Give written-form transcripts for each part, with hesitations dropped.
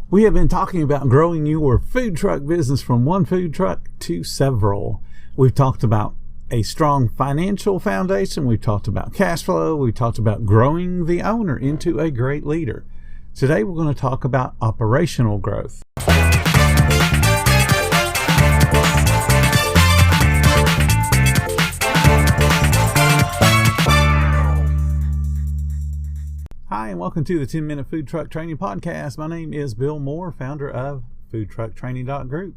We have been talking about growing your food truck business from one food truck to several. We've talked about a strong financial foundation. We've talked about cash flow. We've talked about growing the owner into a great leader. Today, we're going to talk about operational growth. Hi, and welcome to the 10-Minute Food Truck Training Podcast. My name is Bill Moore, founder of foodtrucktraining.group.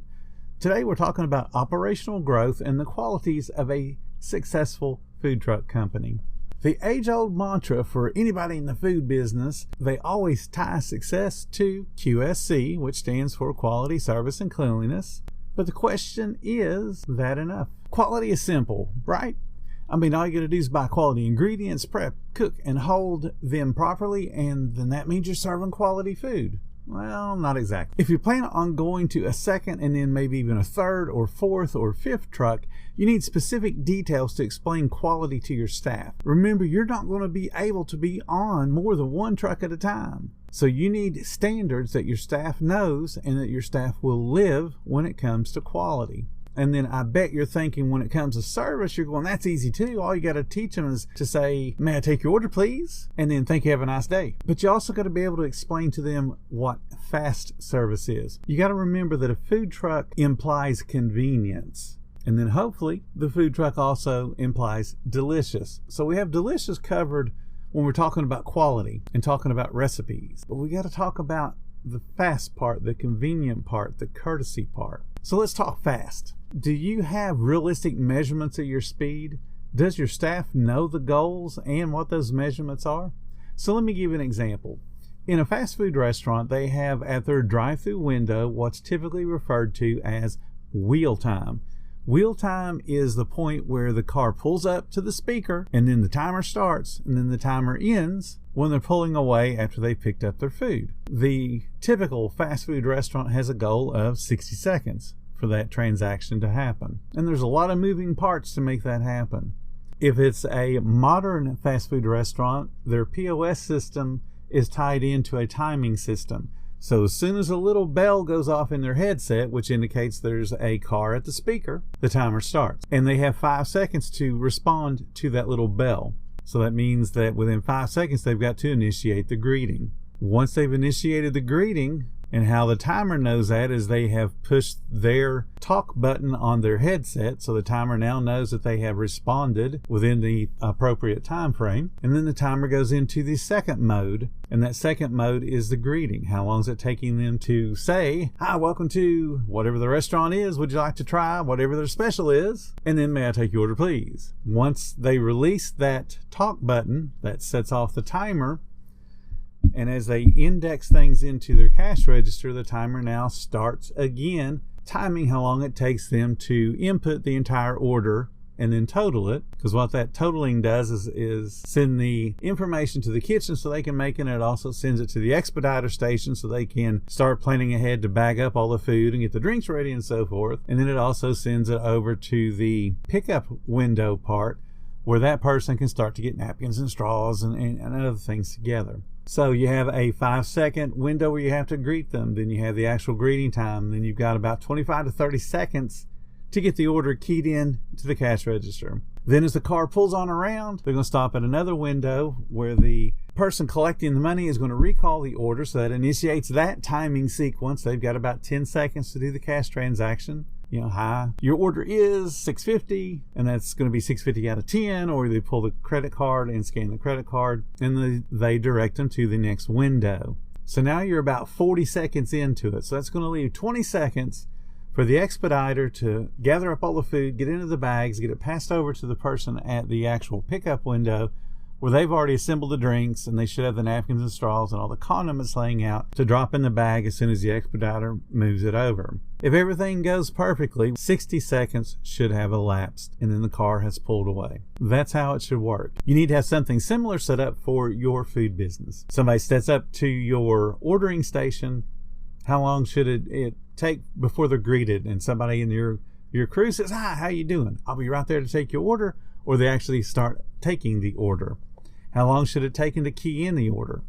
Today, we're talking about operational growth and the qualities of a successful food truck company. The age-old mantra for anybody in the food business, they always tie success to QSC, which stands for Quality, Service, and Cleanliness. But the question is that enough? Quality is simple, right? I mean, all you got to do is buy quality ingredients, prep, cook, and hold them properly, and then that means you're serving quality food. Well, not exactly. If you plan on going to a second and then maybe even a third or fourth or fifth truck, you need specific details to explain quality to your staff. Remember, you're not going to be able to be on more than one truck at a time. So you need standards that your staff knows and that your staff will live when it comes to quality. And then I bet you're thinking when it comes to service, you're going, that's easy too. All you got to teach them is to say, may I take your order, please? And then thank you, have a nice day. But you also got to be able to explain to them what fast service is. You got to remember that a food truck implies convenience. And then hopefully the food truck also implies delicious. So we have delicious covered when we're talking about quality and talking about recipes. But we got to talk about the fast part, the convenient part, the courtesy part. So let's talk fast. Do you have realistic measurements of your speed? Does your staff know the goals and what those measurements are? So let me give you an example. In a fast food restaurant, they have at their drive-through window what's typically referred to as wheel time. Wheel time is the point where the car pulls up to the speaker and then the timer starts and then the timer ends when they're pulling away after they've picked up their food. The typical fast food restaurant has a goal of 60 seconds for that transaction to happen. And there's a lot of moving parts to make that happen. If it's a modern fast food restaurant, their POS system is tied into a timing system. So as soon as a little bell goes off in their headset, which indicates there's a car at the speaker, the timer starts. And they have 5 seconds to respond to that little bell. So that means that within 5 seconds, they've got to initiate the greeting. Once they've initiated the greeting, and how the timer knows that is they have pushed their talk button on their headset, so the timer now knows that they have responded within the appropriate time frame. And then the timer goes into the second mode, and that second mode is the greeting. How long is it taking them to say, hi, welcome to whatever the restaurant is, would you like to try whatever their special is? And then may I take your order, please? Once they release that talk button that sets off the timer, and as they index things into their cash register, the timer now starts again, timing how long it takes them to input the entire order and then total it. Because what that totaling does is send the information to the kitchen so they can make it, and it also sends it to the expediter station so they can start planning ahead to bag up all the food and get the drinks ready and so forth. And then it also sends it over to the pickup window part where that person can start to get napkins and straws and other things together. So you have a 5-second window where you have to greet them. Then you have the actual greeting time. Then you've got about 25 to 30 seconds to get the order keyed in to the cash register. Then as the car pulls on around, they're going to stop at another window where the person collecting the money is going to recall the order. So that initiates that timing sequence. They've got about 10 seconds to do the cash transaction. You know, hi, your order is $6.50, and that's going to be $6.50 out of 10, or they pull the credit card and scan the credit card, and they direct them to the next window. So now you're about 40 seconds into it. So that's going to leave 20 seconds for the expediter to gather up all the food, get into the bags, get it passed over to the person at the actual pickup window, where they've already assembled the drinks and they should have the napkins and straws and all the condiments laying out to drop in the bag as soon as the expediter moves it over. If everything goes perfectly, 60 seconds should have elapsed and then the car has pulled away. That's how it should work. You need to have something similar set up for your food business. Somebody steps up to your ordering station. How long should it take before they're greeted? And somebody in your crew says, hi, how you doing? I'll be right there to take your order. Or they actually start taking the order. How long should it take them to key in the order?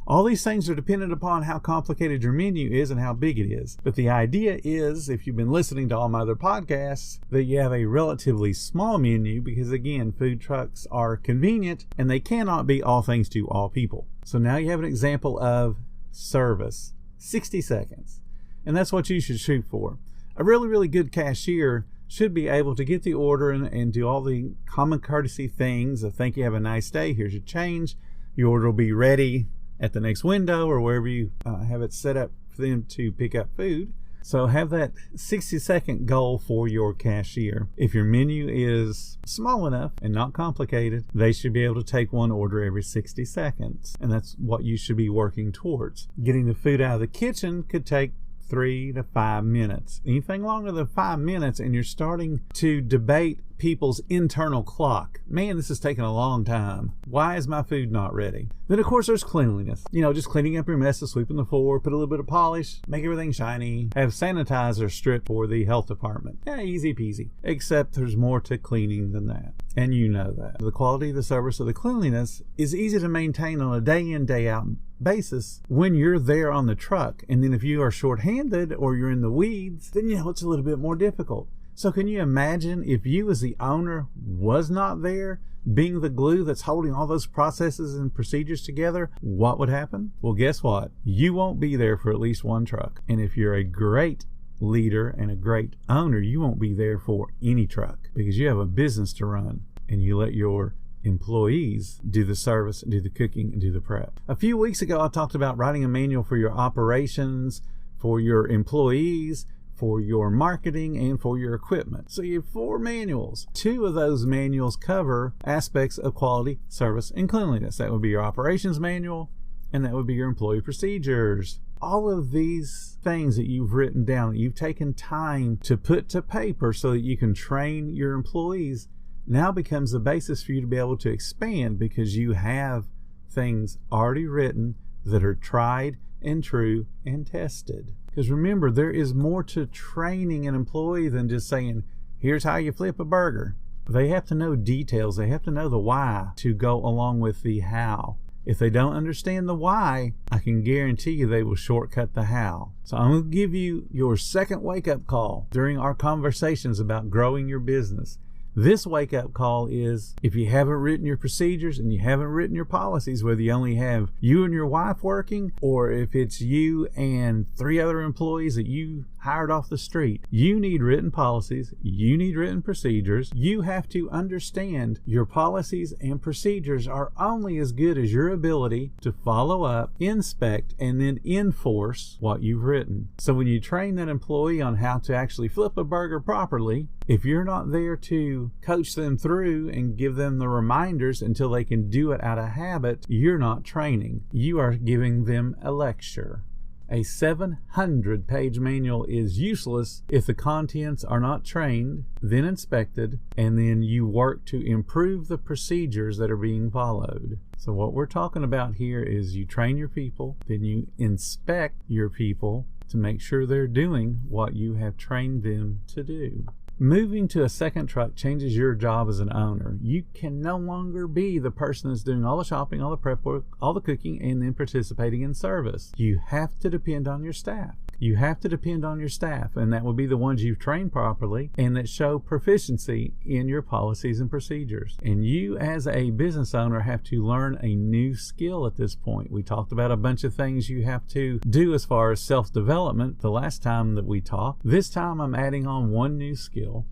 All these things are dependent upon how complicated your menu is and how big it is. But the idea is, if you've been listening to all my other podcasts, that you have a relatively small menu because, again, food trucks are convenient and they cannot be all things to all people. So now you have an example of service, 60 seconds. And that's what you should shoot for. A really, really good cashier should be able to get the order and do all the common courtesy things of thank you, have a nice day, here's your change. Your order will be ready at the next window or wherever you have it set up for them to pick up food. So have that 60-second goal for your cashier. If your menu is small enough and not complicated, they should be able to take one order every 60 seconds. And that's what you should be working towards. Getting the food out of the kitchen could take 3 to 5 minutes. Anything longer than 5 minutes and you're starting to debate people's internal clock. Man, this is taking a long time. Why is my food not ready? Then of course there's cleanliness. Just cleaning up your messes, sweeping the floor, put a little bit of polish, make everything shiny, have sanitizer strip for the health department. Yeah, easy peasy. Except there's more to cleaning than that. And you know that. The quality of the service or the cleanliness is easy to maintain on a day in, day out basis when you're there on the truck. And then if you are shorthanded or you're in the weeds, then it's a little bit more difficult. So can you imagine if you as the owner was not there, being the glue that's holding all those processes and procedures together, what would happen? Well, guess what? You won't be there for at least one truck. And if you're a great leader and a great owner, you won't be there for any truck because you have a business to run and you let your employees do the service, do the cooking, and do the prep. A few weeks ago, I talked about writing a manual for your operations, for your employees, for your marketing, and for your equipment. So you have 4 manuals. 2 of those manuals cover aspects of quality, service, and cleanliness. That would be your operations manual, and that would be your employee procedures. All of these things that you've written down, that you've taken time to put to paper so that you can train your employees, now becomes the basis for you to be able to expand because you have things already written that are tried and true and tested. Because remember, there is more to training an employee than just saying, here's how you flip a burger. They have to know details. They have to know the why to go along with the how. If they don't understand the why, I can guarantee you they will shortcut the how. So I'm going to give you your second wake-up call during our conversations about growing your business. This wake-up call is if you haven't written your procedures and you haven't written your policies, whether you only have you and your wife working or if it's you and 3 other employees that you hired off the street, you need written policies, you need written procedures. You have to understand your policies and procedures are only as good as your ability to follow up, inspect, and then enforce what you've written. So when you train that employee on how to actually flip a burger properly, if you're not there to coach them through and give them the reminders until they can do it out of habit, you're not training. You are giving them a lecture. A 700-page manual is useless if the contents are not trained, then inspected, and then you work to improve the procedures that are being followed. So what we're talking about here is you train your people, then you inspect your people to make sure they're doing what you have trained them to do. Moving to a second truck changes your job as an owner. You can no longer be the person that's doing all the shopping, all the prep work, all the cooking, and then participating in service. You have to depend on your staff. You have to depend on your staff, and that will be the ones you've trained properly and that show proficiency in your policies and procedures. And you as a business owner have to learn a new skill at this point. We talked about a bunch of things you have to do as far as self-development the last time that we talked. This time I'm adding on one new skill,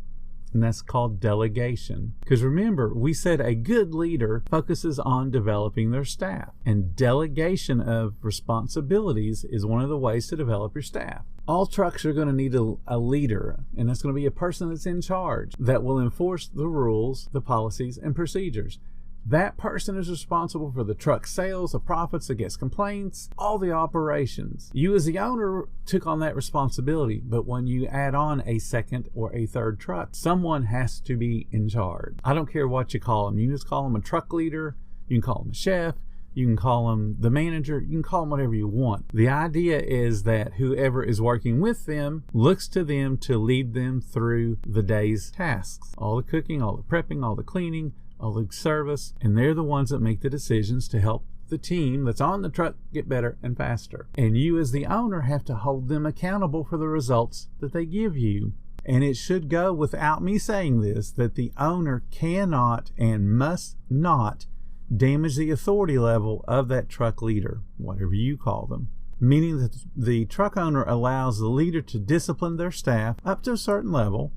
and that's called delegation. Because remember, we said a good leader focuses on developing their staff, and delegation of responsibilities is one of the ways to develop your staff. All trucks are going to need a leader, and that's going to be a person that's in charge that will enforce the rules, the policies, and procedures. That person is responsible for the truck sales, the profits, the guest complaints, all the operations. You as the owner took on that responsibility, but when you add on a second or a third truck, someone has to be in charge. I don't care what you call them. You can just call them a truck leader, you can call them a chef, you can call them the manager, you can call them whatever you want. The idea is that whoever is working with them looks to them to lead them through the day's tasks. All the cooking, all the prepping, all the cleaning, all the service, and they're the ones that make the decisions to help the team that's on the truck get better and faster. And you as the owner have to hold them accountable for the results that they give you. And it should go without me saying this, that the owner cannot and must not damage the authority level of that truck leader, whatever you call them. Meaning that the truck owner allows the leader to discipline their staff up to a certain level,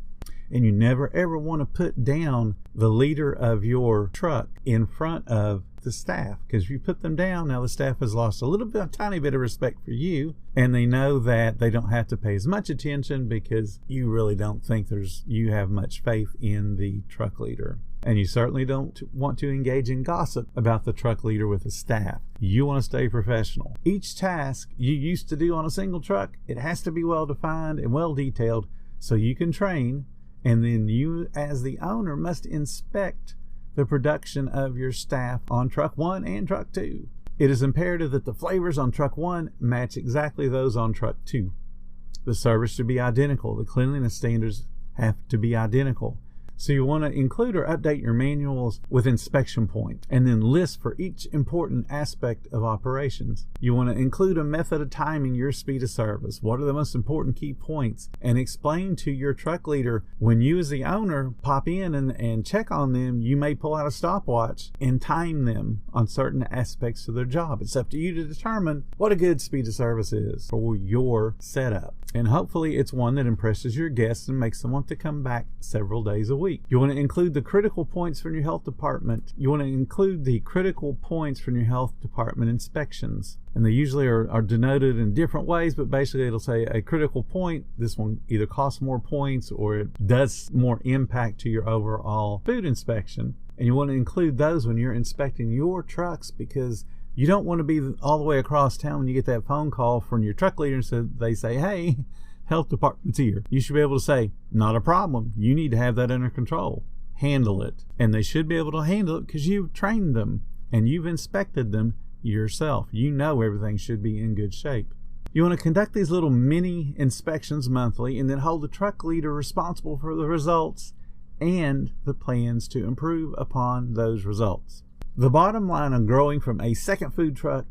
and you never ever want to put down the leader of your truck in front of the staff, because if you put them down, now the staff has lost a tiny bit of respect for you, and they know that they don't have to pay as much attention because you really don't think you have much faith in the truck leader. And you certainly don't want to engage in gossip about the truck leader with the staff. You want to stay professional. Each task you used to do on a single truck, it has to be well defined and well detailed so you can train, and then you as the owner must inspect the production of your staff on truck 1 and truck 2. It is imperative that the flavors on truck 1 match exactly those on truck 2. The service should be identical. The cleanliness standards have to be identical. So you want to include or update your manuals with inspection points, and then list for each important aspect of operations. You want to include a method of timing your speed of service. What are the most important key points? And explain to your truck leader, when you as the owner pop in and check on them, you may pull out a stopwatch and time them on certain aspects of their job. It's up to you to determine what a good speed of service is for your setup. And hopefully it's one that impresses your guests and makes them want to come back several days a week. You want to include the critical points from your health department. You want to include the critical points from your health department inspections. And they usually are denoted in different ways, but basically it'll say a critical point. This one either costs more points or it does more impact to your overall food inspection. And you want to include those when you're inspecting your trucks, because you don't want to be all the way across town when you get that phone call from your truck leader and so they say, hey, health department's here. You should be able to say, not a problem. You need to have that under control. Handle it. And they should be able to handle it because you've trained them and you've inspected them yourself. You know everything should be in good shape. You want to conduct these little mini inspections monthly and then hold the truck leader responsible for the results and the plans to improve upon those results. The bottom line of growing from a second food truck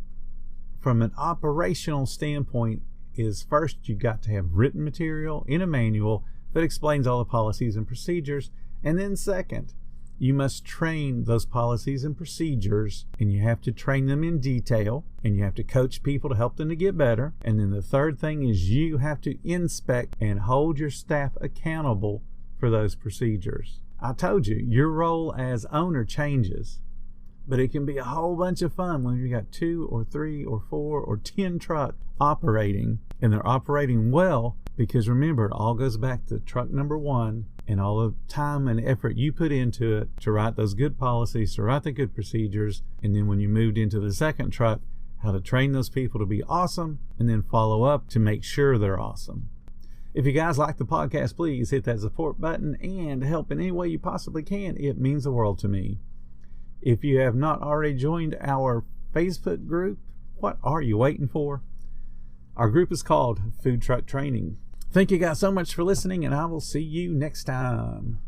from an operational standpoint is, first, you got to have written material in a manual that explains all the policies and procedures. And then second, you must train those policies and procedures, and you have to train them in detail, and you have to coach people to help them to get better. And then the third thing is you have to inspect and hold your staff accountable for those procedures. I told you, your role as owner changes. But it can be a whole bunch of fun when you got 2 or 3 or 4 or 10 trucks operating, and they're operating well, because remember, it all goes back to truck number 1 and all the time and effort you put into it to write those good policies, to write the good procedures, and then when you moved into the second truck, how to train those people to be awesome and then follow up to make sure they're awesome. If you guys like the podcast, please hit that support button and help in any way you possibly can. It means the world to me. If you have not already joined our Facebook group, what are you waiting for? Our group is called Food Truck Training. Thank you guys so much for listening, and I will see you next time.